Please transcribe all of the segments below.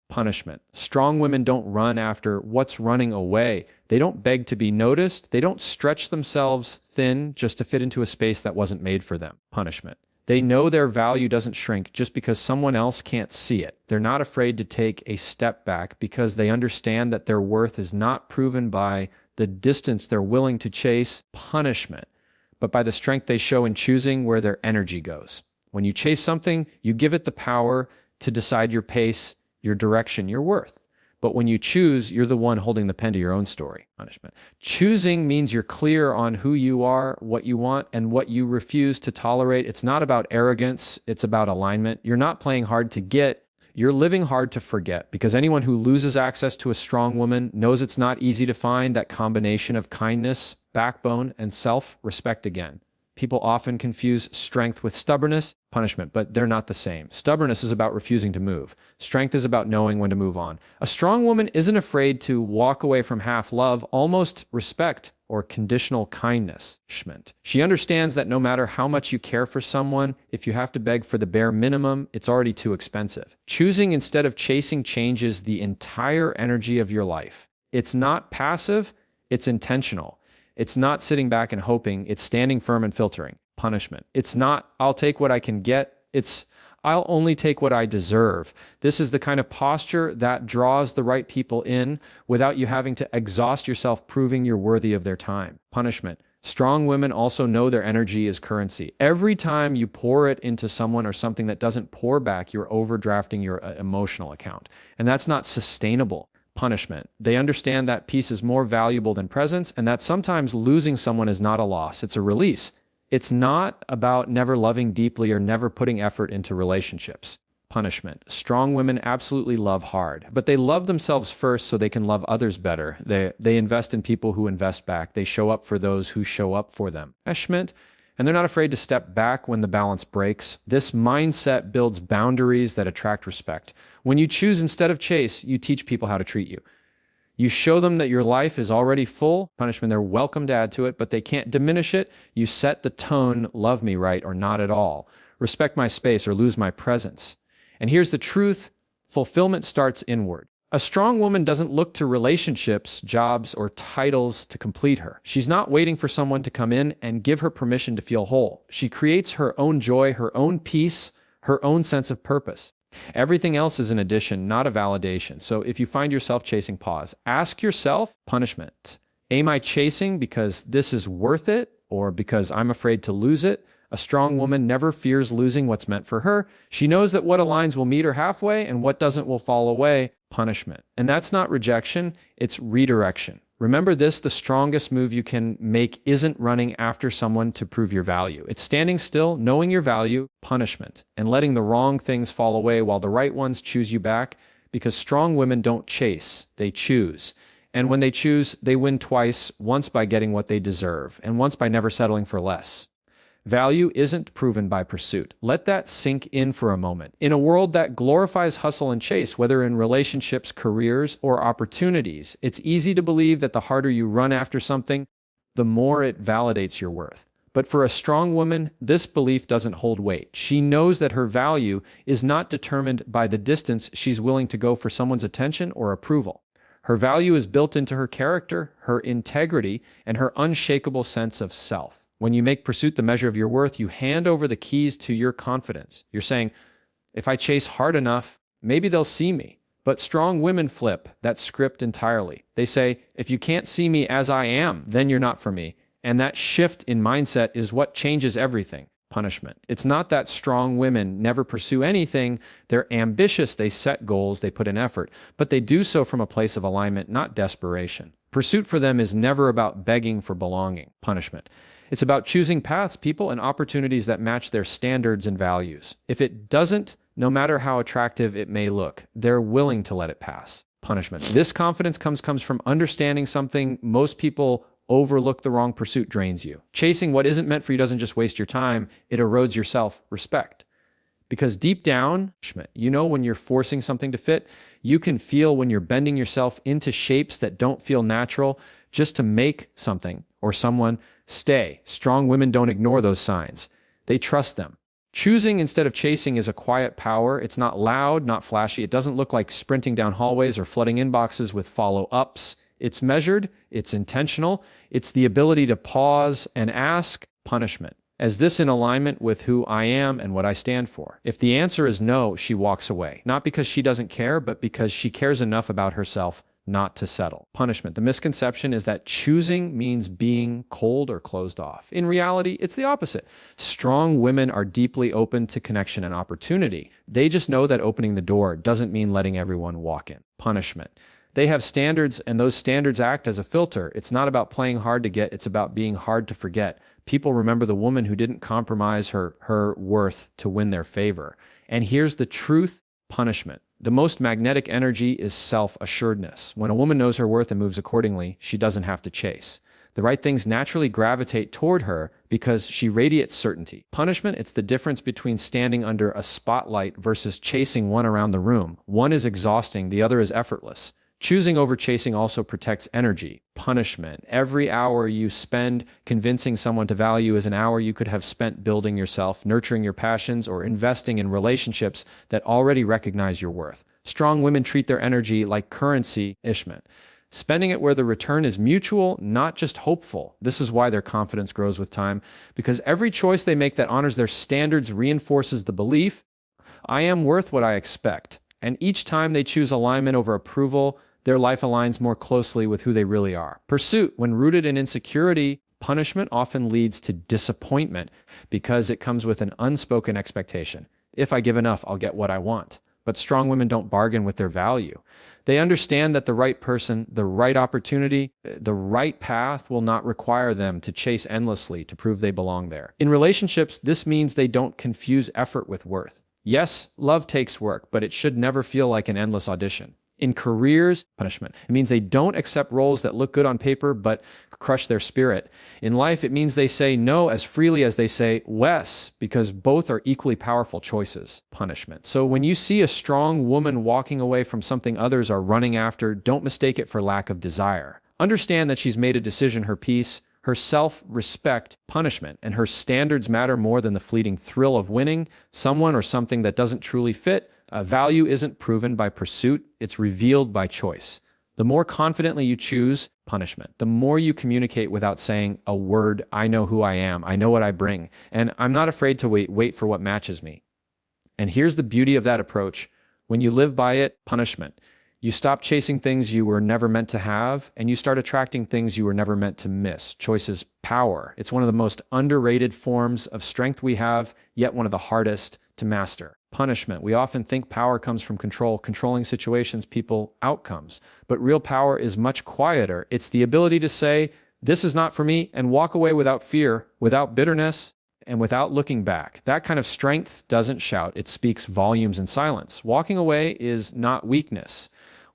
Punishment. Strong women don't run after what's running away. They don't beg to be noticed. They don't stretch themselves thin just to fit into a space that wasn't made for them. Punishment. They know their value doesn't shrink just because someone else can't see it. They're not afraid to take a step back because they understand that their worth is not proven by the distance they're willing to chase. Punishment, but by the strength they show in choosing where their energy goes. When you chase something, you give it the power to decide your pace, your direction, your worth. But when you choose, you're the one holding the pen to your own story. Punishment. Choosing means you're clear on who you are, what you want, and what you refuse to tolerate. It's not about arrogance. It's about alignment. You're not playing hard to get. You're living hard to forget, because anyone who loses access to a strong woman knows it's not easy to find that combination of kindness, backbone, and self-respect again. People often confuse strength with stubbornness. Punishment, but they're not the same. Stubbornness is about refusing to move. Strength is about knowing when to move on. A strong woman isn't afraid to walk away from half love, almost respect, or conditional kindness. She understands that no matter how much you care for someone, if you have to beg for the bare minimum, it's already too expensive. Choosing instead of chasing changes the entire energy of your life. It's not passive, it's intentional. It's not sitting back and hoping, it's standing firm and filtering. Punishment. It's not, I'll take what I can get. It's, I'll only take what I deserve. This is the kind of posture that draws the right people in without you having to exhaust yourself proving you're worthy of their time. Punishment. Strong women also know their energy is currency. Every time you pour it into someone or something that doesn't pour back, you're overdrafting your emotional account. And that's not sustainable. Punishment. They understand that peace is more valuable than presence, and that sometimes losing someone is not a loss, it's a release. It's not about never loving deeply or never putting effort into relationships. Punishment. Strong women absolutely love hard, but they love themselves first so they can love others better. They invest in people who invest back. They show up for those who show up for them. Punishment. And they're not afraid to step back when the balance breaks. This mindset builds boundaries that attract respect. When you choose instead of chase, you teach people how to treat you. You show them that your life is already full. Punishment, they're welcome to add to it, but they can't diminish it. You set the tone, love me right or not at all. Respect my space or lose my presence. And here's the truth, fulfillment starts inward. A strong woman doesn't look to relationships, jobs, or titles to complete her. She's not waiting for someone to come in and give her permission to feel whole. She creates her own joy, her own peace, her own sense of purpose. Everything else is an addition, not a validation. So if you find yourself chasing, pause. Ask yourself, punishment. Am I chasing because this is worth it or because I'm afraid to lose it? A strong woman never fears losing what's meant for her. She knows that what aligns will meet her halfway and what doesn't will fall away. Punishment. And that's not rejection, it's redirection. Remember this, the strongest move you can make isn't running after someone to prove your value. It's standing still, knowing your value, punishment, and letting the wrong things fall away while the right ones choose you back, because strong women don't chase, they choose. And when they choose, they win twice, once by getting what they deserve, and once by never settling for less. Value isn't proven by pursuit. Let that sink in for a moment. In a world that glorifies hustle and chase, whether in relationships, careers, or opportunities, it's easy to believe that the harder you run after something, the more it validates your worth. But for a strong woman, this belief doesn't hold weight. She knows that her value is not determined by the distance she's willing to go for someone's attention or approval. Her value is built into her character, her integrity, and her unshakable sense of self. When you make pursuit the measure of your worth, you hand over the keys to your confidence. You're saying, if I chase hard enough, maybe they'll see me. But strong women flip that script entirely. They say, if you can't see me as I am, then you're not for me. And that shift in mindset is what changes everything. Punishment. It's not that strong women never pursue anything. They're ambitious, they set goals, they put in effort, but they do so from a place of alignment, not desperation. Pursuit for them is never about begging for belonging. Punishment. It's about choosing paths, people, and opportunities that match their standards and values. If it doesn't, no matter how attractive it may look, they're willing to let it pass. Punishment. This confidence comes from understanding something most people overlook. The wrong pursuit drains you. Chasing what isn't meant for you doesn't just waste your time, it erodes your self-respect. Because deep down, you know when you're forcing something to fit, you can feel when you're bending yourself into shapes that don't feel natural just to make something or someone stay. Strong women don't ignore those signs. They trust them. Choosing instead of chasing is a quiet power. It's not loud, not flashy. It doesn't look like sprinting down hallways or flooding inboxes with follow-ups. It's measured, it's intentional, it's the ability to pause and ask, punishment. Is this in alignment with who I am and what I stand for? If the answer is no, she walks away. Not because she doesn't care, but because she cares enough about herself not to settle. Punishment. The misconception is that choosing means being cold or closed off. In reality, it's the opposite. Strong women are deeply open to connection and opportunity. They just know that opening the door doesn't mean letting everyone walk in. Punishment. They have standards, and those standards act as a filter. It's not about playing hard to get, it's about being hard to forget. People remember the woman who didn't compromise her worth to win their favor. And here's the truth, punishment. The most magnetic energy is self-assuredness. When a woman knows her worth and moves accordingly, she doesn't have to chase. The right things naturally gravitate toward her because she radiates certainty. Punishment, it's the difference between standing under a spotlight versus chasing one around the room. One is exhausting, the other is effortless. Choosing over chasing also protects energy. Punishment. Every hour you spend convincing someone to value is an hour you could have spent building yourself, nurturing your passions, or investing in relationships that already recognize your worth. Strong women treat their energy like currency, Ishman, spending it where the return is mutual, not just hopeful. This is why their confidence grows with time, because every choice they make that honors their standards reinforces the belief, I am worth what I expect. And each time they choose alignment over approval, their life aligns more closely with who they really are. Pursuit, when rooted in insecurity, punishment often leads to disappointment because it comes with an unspoken expectation. If I give enough, I'll get what I want. But strong women don't bargain with their value. They understand that the right person, the right opportunity, the right path will not require them to chase endlessly to prove they belong there. In relationships, this means they don't confuse effort with worth. Yes, love takes work, but it should never feel like an endless audition. In careers, punishment. It means they don't accept roles that look good on paper but crush their spirit. In life, it means they say no as freely as they say yes, because both are equally powerful choices. Punishment. So when you see a strong woman walking away from something others are running after, don't mistake it for lack of desire. Understand that she's made a decision, her peace, her self-respect, punishment, and her standards matter more than the fleeting thrill of winning someone or something that doesn't truly fit. Value isn't proven by pursuit, it's revealed by choice. The more confidently you choose punishment, the more you communicate without saying a word, I know who I am, I know what I bring, and I'm not afraid to wait for what matches me. And here's the beauty of that approach. When you live by it, punishment. You stop chasing things you were never meant to have, and you start attracting things you were never meant to miss. Choice is power. It's one of the most underrated forms of strength we have, yet one of the hardest to master. Punishment. We often think power comes from control, controlling situations, people, outcomes. But real power is much quieter. It's the ability to say, this is not for me, and walk away without fear, without bitterness, and without looking back. That kind of strength doesn't shout. It speaks volumes in silence. Walking away is not weakness.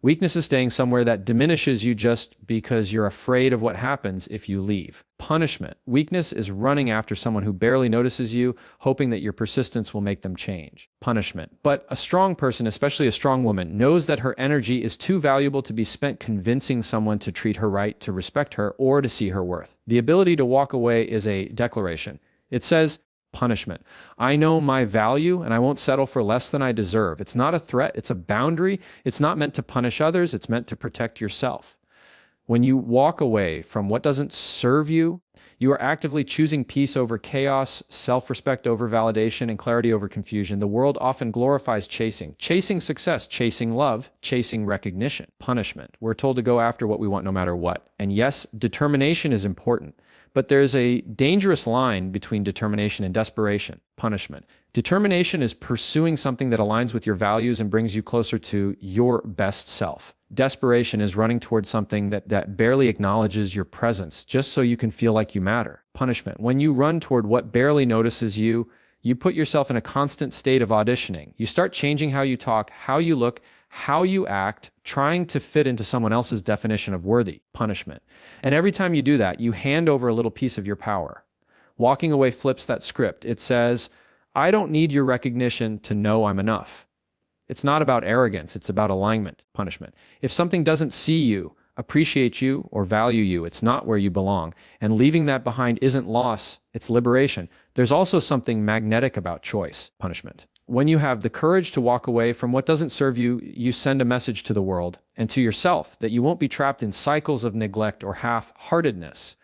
Weakness is staying somewhere that diminishes you just because you're afraid of what happens if you leave. Punishment. Weakness is running after someone who barely notices you, hoping that your persistence will make them change. Punishment. But a strong person, especially a strong woman, knows that her energy is too valuable to be spent convincing someone to treat her right, to respect her, or to see her worth. The ability to walk away is a declaration. It says, punishment. I know my value and I won't settle for less than I deserve. It's not a threat, it's a boundary. It's not meant to punish others, it's meant to protect yourself. When you walk away from what doesn't serve you, you are actively choosing peace over chaos, self-respect over validation, and clarity over confusion. The world often glorifies chasing success, chasing love, chasing recognition. Punishment. We're told to go after what we want no matter what. And yes, determination is important. But there's a dangerous line between determination and desperation. Punishment. Determination is pursuing something that aligns with your values and brings you closer to your best self. Desperation is running towards something that barely acknowledges your presence, just so you can feel like you matter. Punishment. When you run toward what barely notices you, you put yourself in a constant state of auditioning. You start changing how you talk, how you look, how you act, trying to fit into someone else's definition of worthy. Punishment. And every time you do that, you hand over a little piece of your power. Walking away flips that script. It says, I don't need your recognition to know I'm enough. It's not about arrogance, it's about alignment. Punishment. If something doesn't see you, appreciate you, or value you. It's not where you belong. And leaving that behind isn't loss, it's liberation. There's also something magnetic about choice, punishment. When you have the courage to walk away from what doesn't serve you, you send a message to the world and to yourself that you won't be trapped in cycles of neglect or half-heartedness.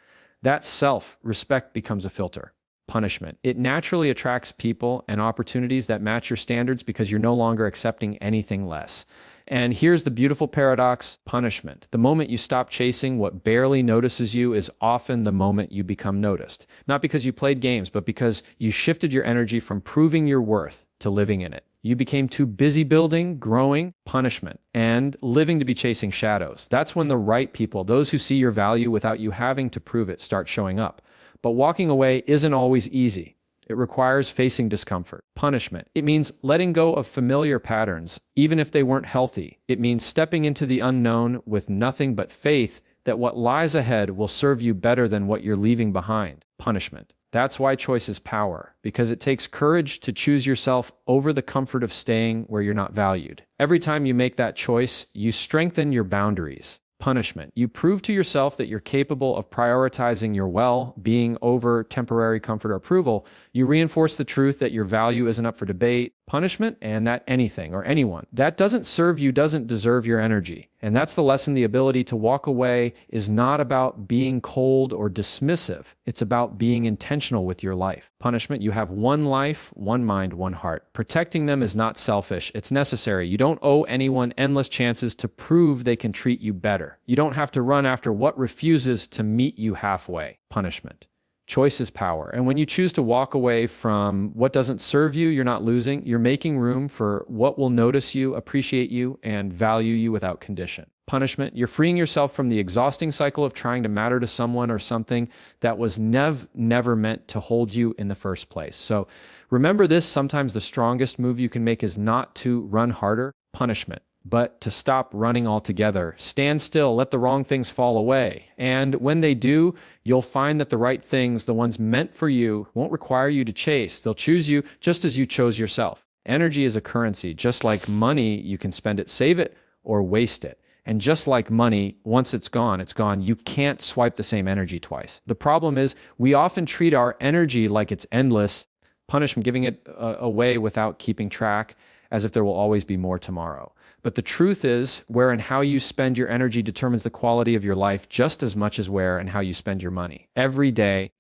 That self-respect becomes a filter. Punishment. It naturally attracts people and opportunities that match your standards because you're no longer accepting anything less. And here's the beautiful paradox: punishment. The moment you stop chasing what barely notices you is often the moment you become noticed. Not because you played games, but because you shifted your energy from proving your worth to living in it. You became too busy building, growing, punishment, and living to be chasing shadows. That's when the right people, those who see your value without you having to prove it, start showing up. But walking away isn't always easy. It requires facing discomfort. Punishment. It means letting go of familiar patterns, even if they weren't healthy. It means stepping into the unknown with nothing but faith that what lies ahead will serve you better than what you're leaving behind. Punishment. That's why choice is power, because it takes courage to choose yourself over the comfort of staying where you're not valued. Every time you make that choice, you strengthen your boundaries. Punishment. You prove to yourself that you're capable of prioritizing your well-being over temporary comfort or approval. You reinforce the truth that your value isn't up for debate. Punishment, and that anything or anyone that doesn't serve you doesn't deserve your energy. And that's the lesson. The ability to walk away is not about being cold or dismissive. It's about being intentional with your life. Punishment. You have one life, one mind, one heart. Protecting them is not selfish. It's necessary. You don't owe anyone endless chances to prove they can treat you better. You don't have to run after what refuses to meet you halfway. Punishment. Choice is power. And when you choose to walk away from what doesn't serve you, you're not losing. You're making room for what will notice you, appreciate you, and value you without condition. Punishment. You're freeing yourself from the exhausting cycle of trying to matter to someone or something that was never meant to hold you in the first place. So remember this: sometimes the strongest move you can make is not to run harder. Punishment. But to stop running altogether. Stand still, let the wrong things fall away. And when they do, you'll find that the right things, the ones meant for you, won't require you to chase. They'll choose you just as you chose yourself. Energy is a currency. Just like money, you can spend it, save it, or waste it. And just like money, once it's gone, it's gone. You can't swipe the same energy twice. The problem is we often treat our energy like it's endless. Punishment, giving it away without keeping track, as if there will always be more tomorrow. But the truth is, where and how you spend your energy determines the quality of your life just as much as where and how you spend your money. Every day,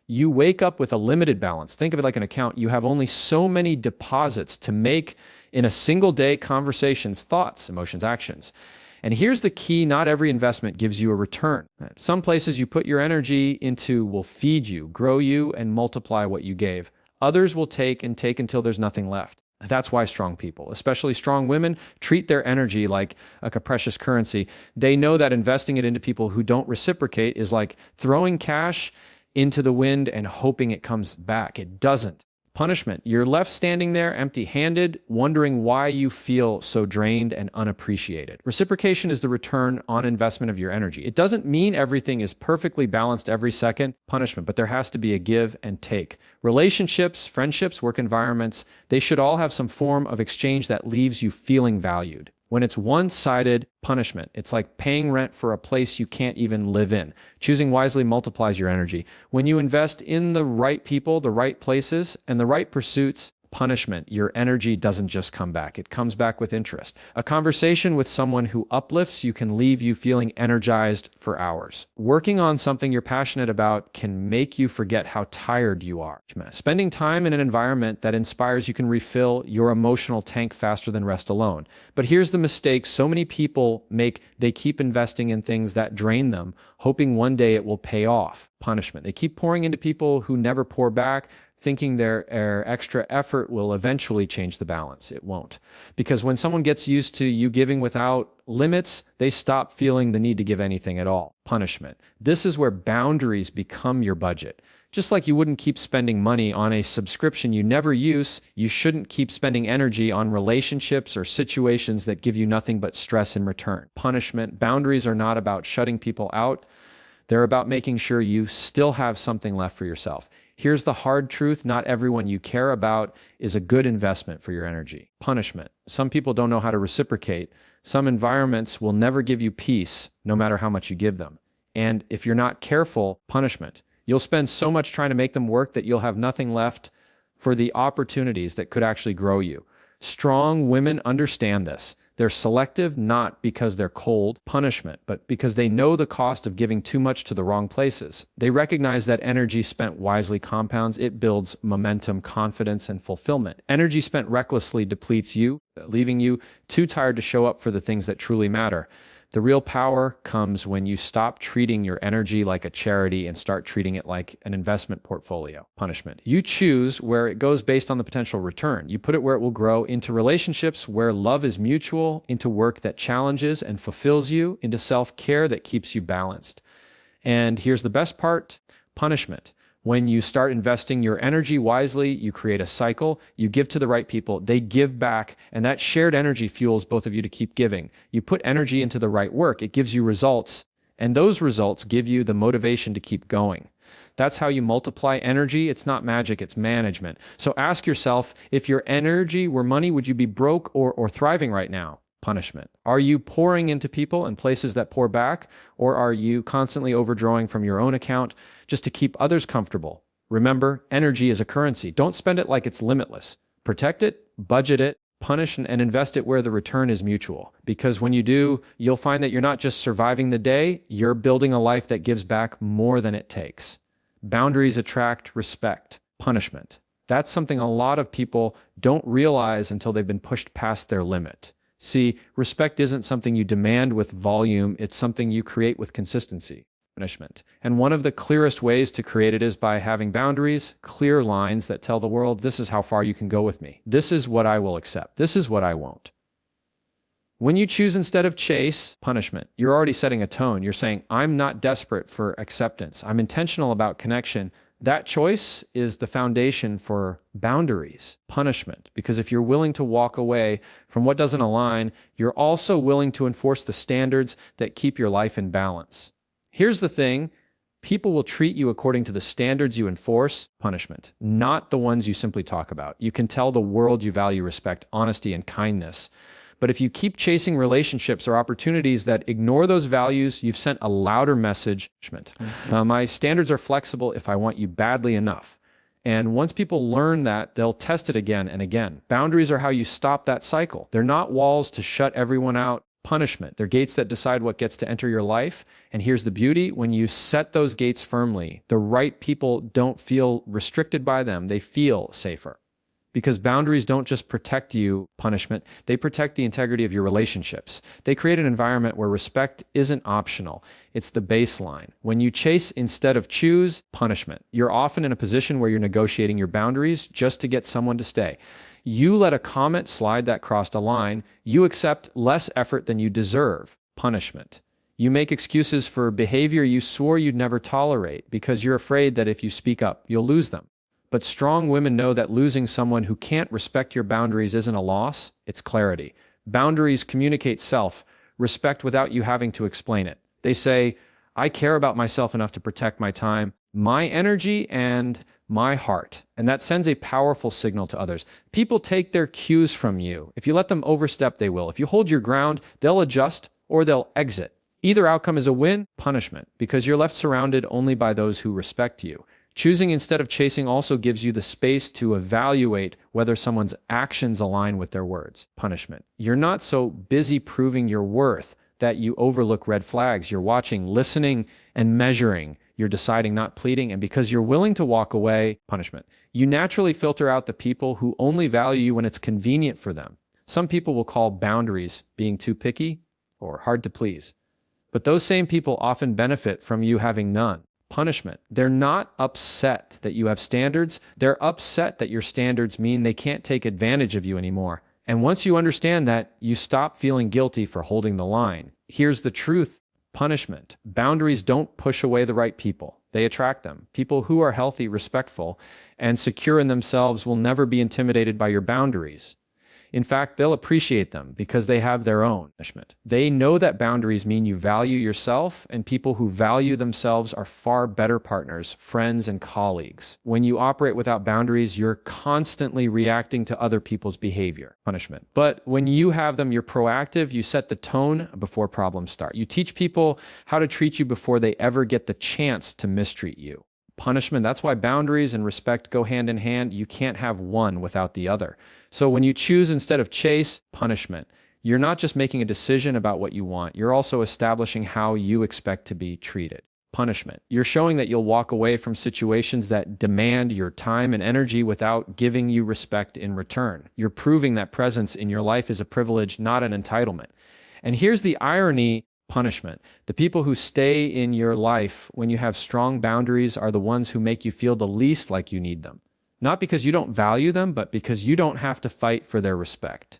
you wake up with a limited balance. Think of it like an account. You have only so many deposits to make in a single day: conversations, thoughts, emotions, actions. And here's the key: not every investment gives you a return. Some places you put your energy into will feed you, grow you, and multiply what you gave. Others will take and take until there's nothing left. That's why strong people, especially strong women, treat their energy like a precious currency. They know that investing it into people who don't reciprocate is like throwing cash into the wind and hoping it comes back. It doesn't. Punishment. You're left standing there empty-handed, wondering why you feel so drained and unappreciated. Reciprocation is the return on investment of your energy. It doesn't mean everything is perfectly balanced every second. Punishment. But there has to be a give and take. Relationships, friendships, work environments, they should all have some form of exchange that leaves you feeling valued. When it's one-sided, punishment. It's like paying rent for a place you can't even live in. Choosing wisely multiplies your energy. When you invest in the right people, the right places, and the right pursuits, punishment, your energy doesn't just come back. It comes back with interest. A conversation with someone who uplifts you can leave you feeling energized for hours. Working on something you're passionate about can make you forget how tired you are. Spending time in an environment that inspires you can refill your emotional tank faster than rest alone. But here's the mistake so many people make: they keep investing in things that drain them, hoping one day it will pay off. Punishment. They keep pouring into people who never pour back, thinking their extra effort will eventually change the balance. It won't. Because when someone gets used to you giving without limits, they stop feeling the need to give anything at all. Punishment. This is where boundaries become your budget. Just like you wouldn't keep spending money on a subscription you never use, you shouldn't keep spending energy on relationships or situations that give you nothing but stress in return. Punishment. Boundaries are not about shutting people out. They're about making sure you still have something left for yourself. Here's the hard truth. Not everyone you care about is a good investment for your energy. Punishment. Some people don't know how to reciprocate. Some environments will never give you peace, no matter how much you give them. And if you're not careful, punishment. You'll spend so much trying to make them work that you'll have nothing left for the opportunities that could actually grow you. Strong women understand this. They're selective not because they're cold, punishment, but because they know the cost of giving too much to the wrong places. They recognize that energy spent wisely compounds. It builds momentum, confidence, and fulfillment. Energy spent recklessly depletes you, leaving you too tired to show up for the things that truly matter. The real power comes when you stop treating your energy like a charity and start treating it like an investment portfolio. Punishment. You choose where it goes based on the potential return. You put it where it will grow, into relationships where love is mutual, into work that challenges and fulfills you, into self-care that keeps you balanced. And here's the best part, punishment. When you start investing your energy wisely, you create a cycle, you give to the right people, they give back, and that shared energy fuels both of you to keep giving. You put energy into the right work, it gives you results, and those results give you the motivation to keep going. That's how you multiply energy. It's not magic, it's management. So ask yourself, if your energy were money, would you be broke or thriving right now? Punishment. Are you pouring into people and places that pour back, or are you constantly overdrawing from your own account just to keep others comfortable? Remember, energy is a currency. Don't spend it like it's limitless. Protect it, budget it, punish and invest it where the return is mutual. Because when you do, you'll find that you're not just surviving the day, you're building a life that gives back more than it takes. Boundaries attract respect. Punishment. That's something a lot of people don't realize until they've been pushed past their limit. See, respect isn't something you demand with volume, it's something you create with consistency. Punishment. And one of the clearest ways to create it is by having boundaries, clear lines that tell the world, this is how far you can go with me. This is what I will accept. This is what I won't. When you choose instead of chase, punishment, you're already setting a tone. You're saying, I'm not desperate for acceptance. I'm intentional about connection. That choice is the foundation for boundaries, punishment, because if you're willing to walk away from what doesn't align, you're also willing to enforce the standards that keep your life in balance. Here's the thing, people will treat you according to the standards you enforce, punishment, not the ones you simply talk about. You can tell the world you value respect, honesty, and kindness. But if you keep chasing relationships or opportunities that ignore those values, you've sent a louder message. My standards are flexible if I want you badly enough. And once people learn that, they'll test it again and again. Boundaries are how you stop that cycle. They're not walls to shut everyone out. Punishment. They're gates that decide what gets to enter your life. And here's the beauty. When you set those gates firmly, the right people don't feel restricted by them. They feel safer. Because boundaries don't just protect you, punishment, they protect the integrity of your relationships. They create an environment where respect isn't optional. It's the baseline. When you chase instead of choose, punishment, you're often in a position where you're negotiating your boundaries just to get someone to stay. You let a comment slide that crossed a line. You accept less effort than you deserve, punishment. You make excuses for behavior you swore you'd never tolerate because you're afraid that if you speak up, you'll lose them. But strong women know that losing someone who can't respect your boundaries isn't a loss, it's clarity. Boundaries communicate self-respect without you having to explain it. They say, I care about myself enough to protect my time, my energy, and my heart. And that sends a powerful signal to others. People take their cues from you. If you let them overstep, they will. If you hold your ground, they'll adjust or they'll exit. Either outcome is a win, punishment, because you're left surrounded only by those who respect you. Choosing instead of chasing also gives you the space to evaluate whether someone's actions align with their words. Punishment. You're not so busy proving your worth that you overlook red flags. You're watching, listening, and measuring. You're deciding, not pleading. And because you're willing to walk away, punishment, you naturally filter out the people who only value you when it's convenient for them. Some people will call boundaries being too picky or hard to please. But those same people often benefit from you having none. Punishment. They're not upset that you have standards. They're upset that your standards mean they can't take advantage of you anymore. And once you understand that, you stop feeling guilty for holding the line. Here's the truth. Punishment. Boundaries don't push away the right people. They attract them. People who are healthy, respectful, and secure in themselves will never be intimidated by your boundaries. In fact, they'll appreciate them because they have their own punishment. They know that boundaries mean you value yourself, and people who value themselves are far better partners, friends, and colleagues. When you operate without boundaries, you're constantly reacting to other people's behavior, punishment. But when you have them, you're proactive, you set the tone before problems start. You teach people how to treat you before they ever get the chance to mistreat you. Punishment. That's why boundaries and respect go hand in hand. You can't have one without the other. So when you choose instead of chase, punishment, you're not just making a decision about what you want, you're also establishing how you expect to be treated. Punishment. You're showing that you'll walk away from situations that demand your time and energy without giving you respect in return. You're proving that presence in your life is a privilege, not an entitlement. And here's the irony. Punishment. The people who stay in your life when you have strong boundaries are the ones who make you feel the least like you need them. Not because you don't value them, but because you don't have to fight for their respect.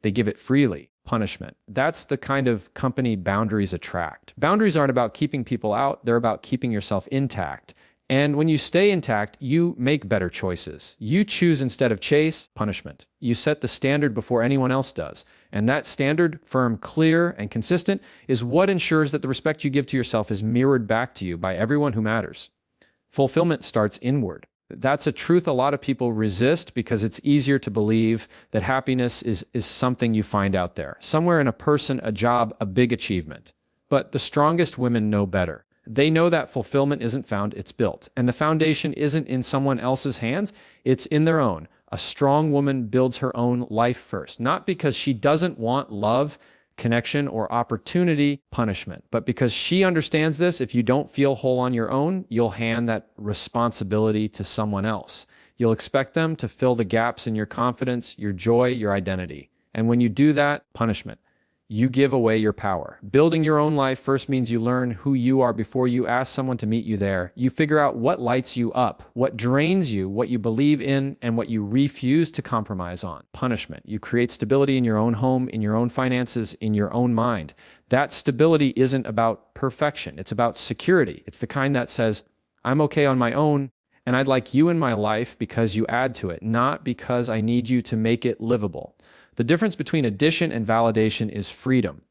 They give it freely. Punishment. That's the kind of company boundaries attract. Boundaries aren't about keeping people out, they're about keeping yourself intact. And when you stay intact, you make better choices. You choose instead of chase, punishment. You set the standard before anyone else does. And that standard, firm, clear, and consistent, is what ensures that the respect you give to yourself is mirrored back to you by everyone who matters. Fulfillment starts inward. That's a truth a lot of people resist because it's easier to believe that happiness is something you find out there, somewhere in a person, a job, a big achievement. But the strongest women know better. They know that fulfillment isn't found, it's built. And the foundation isn't in someone else's hands, it's in their own. A strong woman builds her own life first, not because she doesn't want love, connection, or opportunity, punishment, but because she understands this. If you don't feel whole on your own, you'll hand that responsibility to someone else. You'll expect them to fill the gaps in your confidence, your joy, your identity. And when you do that, punishment. You give away your power. Building your own life first means you learn who you are before you ask someone to meet you there. You figure out what lights you up, what drains you, what you believe in, and what you refuse to compromise on. Punishment. You create stability in your own home, in your own finances, in your own mind. That stability isn't about perfection. It's about security. It's the kind that says, I'm okay on my own, and I'd like you in my life because you add to it, not because I need you to make it livable. The difference between addition and validation is freedom.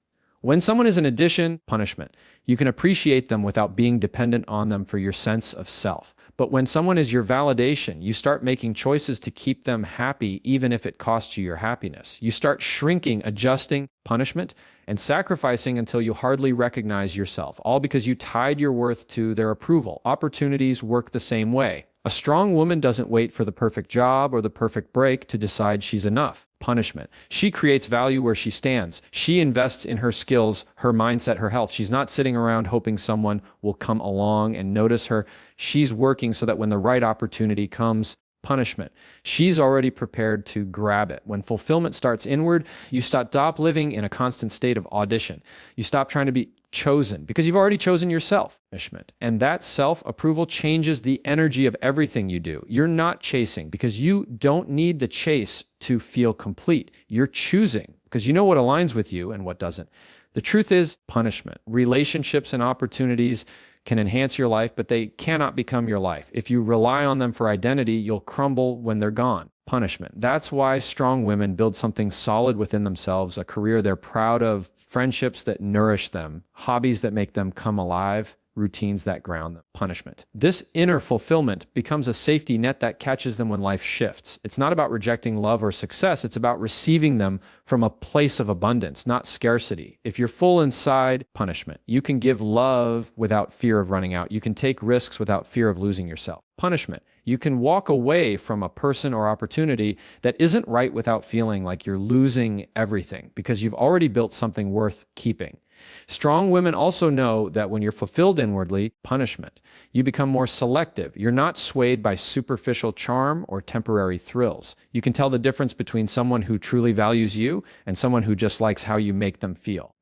When someone is an addition, punishment. You can appreciate them without being dependent on them for your sense of self. But when someone is your validation, you start making choices to keep them happy even if it costs you your happiness. You start shrinking, adjusting, punishment, and sacrificing until you hardly recognize yourself, all because you tied your worth to their approval. Opportunities work the same way. A strong woman doesn't wait for the perfect job or the perfect break to decide she's enough. Punishment. She creates value where she stands. She invests in her skills, her mindset, her health. She's not sitting around hoping someone will come along and notice her. She's working so that when the right opportunity comes, punishment. She's already prepared to grab it. When fulfillment starts inward, you stop living in a constant state of audition. You stop trying to be chosen because you've already chosen yourself. Punishment. And that self-approval changes the energy of everything you do. You're not chasing because you don't need the chase to feel complete. You're choosing because you know what aligns with you and what doesn't. The truth is punishment. Relationships and opportunities can enhance your life, but they cannot become your life. If you rely on them for identity, you'll crumble when they're gone. Punishment. That's why strong women build something solid within themselves, a career they're proud of, friendships that nourish them, hobbies that make them come alive, routines that ground them. Punishment. This inner fulfillment becomes a safety net that catches them when life shifts. It's not about rejecting love or success. It's about receiving them from a place of abundance, not scarcity. If you're full inside, punishment. You can give love without fear of running out. You can take risks without fear of losing yourself. Punishment. You can walk away from a person or opportunity that isn't right without feeling like you're losing everything because you've already built something worth keeping. Strong women also know that when you're fulfilled inwardly, punishment, you become more selective. You're not swayed by superficial charm or temporary thrills. You can tell the difference between someone who truly values you and someone who just likes how you make them feel.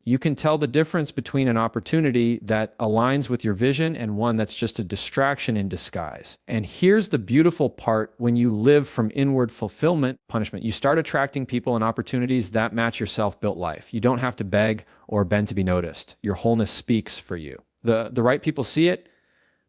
You can tell the difference between an opportunity that aligns with your vision and one that's just a distraction in disguise. And here's the beautiful part: when you live from inward fulfillment, punishment, you start attracting people and opportunities that match your self-built life. You don't have to beg or bend to be noticed. Your wholeness speaks for you. The right people see it,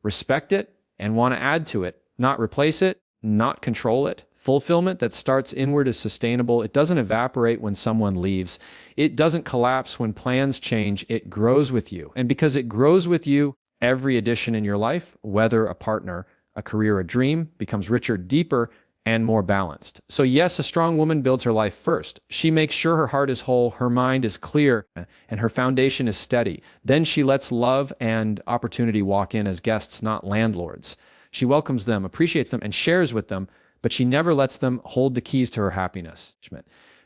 respect it, and want to add to it, not replace it, not control it. Fulfillment that starts inward is sustainable. It doesn't evaporate when someone leaves. It doesn't collapse when plans change. It grows with you. And because it grows with you, every addition in your life, whether a partner, a career, a dream, becomes richer, deeper, and more balanced. So yes, a strong woman builds her life first. She makes sure her heart is whole, her mind is clear, and her foundation is steady. Then she lets love and opportunity walk in as guests, not landlords. She welcomes them, appreciates them, and shares with them, but she never lets them hold the keys to her happiness.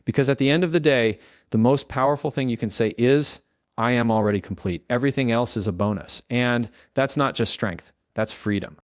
Because at the end of the day, the most powerful thing you can say is, I am already complete. Everything else is a bonus. And that's not just strength, that's freedom.